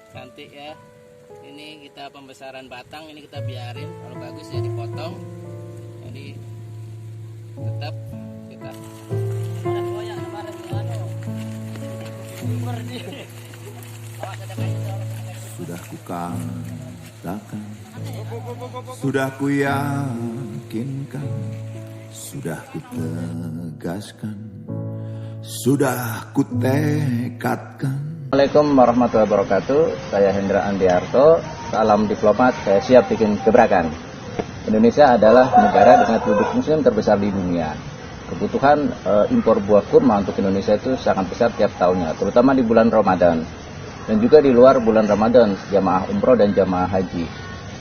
Cantik ya. Ini kita pembesaran batang, ini kita biarin, kalau bagus ya dipotong. Jadi tetap kita sudah kukatakan, sudah kuyakinkan, sudah kutegaskan, sudah kutekadkan. Assalamualaikum warahmatullahi wabarakatuh. Saya Hendra Andiarto. Salam diplomat, saya siap bikin gebrakan. Indonesia adalah negara dengan penduduk muslim terbesar di dunia. Kebutuhan impor buah kurma untuk Indonesia itu sangat besar tiap tahunnya, terutama di bulan Ramadan. Dan juga di luar bulan Ramadan, jamaah umroh dan jamaah haji.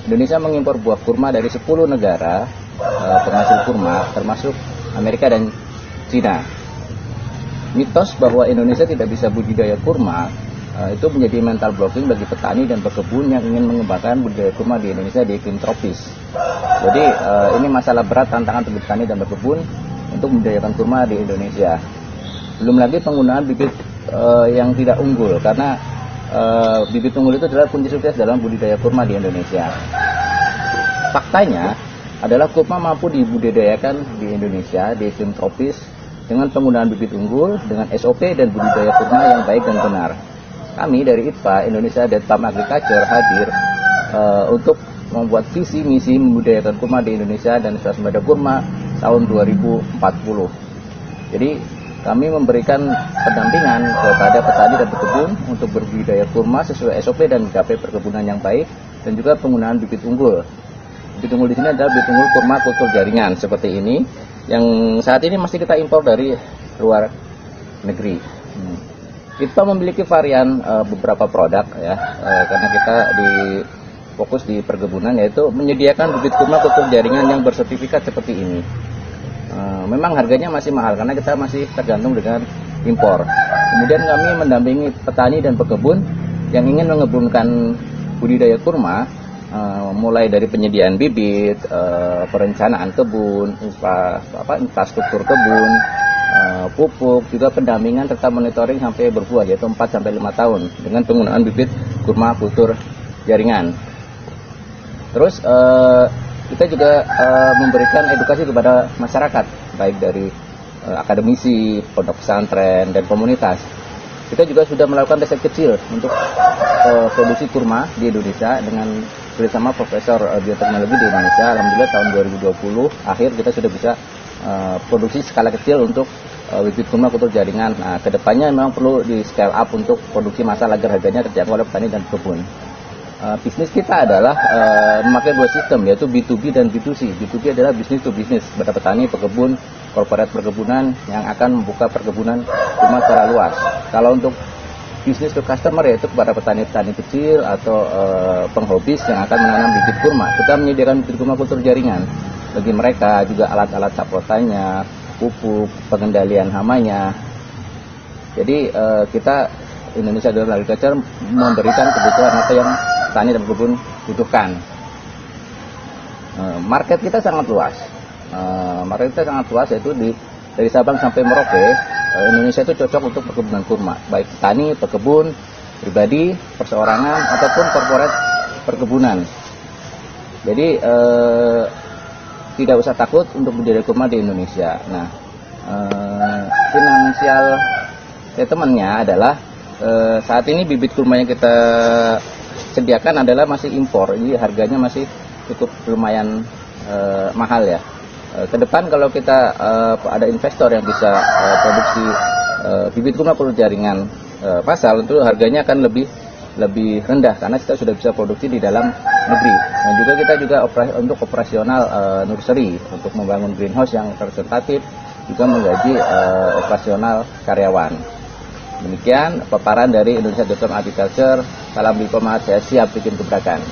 Indonesia mengimpor buah kurma dari 10 negara penghasil kurma, termasuk Amerika dan Cina. Mitos bahwa Indonesia tidak bisa budidaya kurma itu menjadi mental blocking bagi petani dan pekebun yang ingin mengembangkan budidaya kurma di Indonesia di iklim tropis. Jadi ini masalah berat tantangan bagi petani dan pekebun untuk membudidayakan kurma di Indonesia. Belum lagi penggunaan bibit yang tidak unggul, karena bibit unggul itu adalah kunci sukses dalam budidaya kurma di Indonesia. Faktanya adalah kurma mampu dibudidayakan di Indonesia di iklim tropis dengan penggunaan bibit unggul, dengan SOP dan budidaya kurma yang baik dan benar. Kami dari ITPA, Indonesia Department of Agriculture, hadir untuk membuat visi misi membudidayakan kurma di Indonesia dan swasembada kurma tahun 2040. Jadi kami memberikan pendampingan kepada petani dan pekebun untuk berbudidaya kurma sesuai SOP dan GAP perkebunan yang baik, dan juga penggunaan bibit unggul. Bibit unggul di sini adalah bibit unggul kurma kultur jaringan seperti ini, yang saat ini masih kita impor dari luar negeri. Kita memiliki varian beberapa produk ya, karena kita fokus di perkebunan, yaitu menyediakan bibit kurma kultur jaringan yang bersertifikat seperti ini. Memang harganya masih mahal karena kita masih tergantung dengan impor. Kemudian kami mendampingi petani dan pekebun yang ingin mengembangkan budidaya kurma, mulai dari penyediaan bibit, perencanaan kebun, infrastruktur kebun, pupuk, juga pendampingan serta monitoring sampai berbuah, yaitu 4-5 tahun dengan penggunaan bibit kurma kultur jaringan. Terus kita juga memberikan edukasi kepada masyarakat, baik dari akademisi, pondok pesantren, dan komunitas. Kita juga sudah melakukan riset kecil untuk produksi kurma di Indonesia dengan bersama Profesor Bioteknologi di Indonesia. Alhamdulillah tahun 2020 akhir kita sudah bisa produksi skala kecil untuk bibit kurma kultur jaringan. Nah, kedepannya memang perlu di scale up untuk produksi massal agar harganya terjangkau oleh petani dan pekebun. Bisnis kita adalah memakai dua sistem, yaitu B2B dan B2C. B2B adalah bisnis to bisnis pada petani, pekebun, korporat perkebunan yang akan membuka perkebunan kurma secara luas. Kalau untuk bisnis ke customer, yaitu kepada petani-petani kecil atau penghobis yang akan menanam bibit kurma, kita menyediakan bibit kurma kultur jaringan. Bagi mereka juga alat-alat saprotanya, pupuk, pengendalian hamanya. Jadi kita Indonesia Department of Agriculture memberikan kebutuhan apa yang petani dan pekebun butuhkan. Market kita sangat luas. Yaitu dari Sabang sampai Merauke. Indonesia itu cocok untuk perkebunan kurma, baik petani, pekebun, pribadi, perseorangan, ataupun korporat perkebunan. Jadi tidak usah takut untuk budidaya kurma di Indonesia. Nah, finansial statement-nya adalah saat ini bibit kurma yang kita sediakan adalah masih impor, jadi harganya masih cukup lumayan mahal ya. Ke depan kalau kita ada investor yang bisa produksi bibit kurma kultur jaringan massal, itu harganya akan lebih rendah karena kita sudah bisa produksi di dalam negeri. Dan juga kita untuk operasional nursery untuk membangun greenhouse yang representatif, juga menggaji operasional karyawan. Demikian paparan dari Indonesia Department of Agriculture. Salam diplomat, saya siap bikin gebrakan.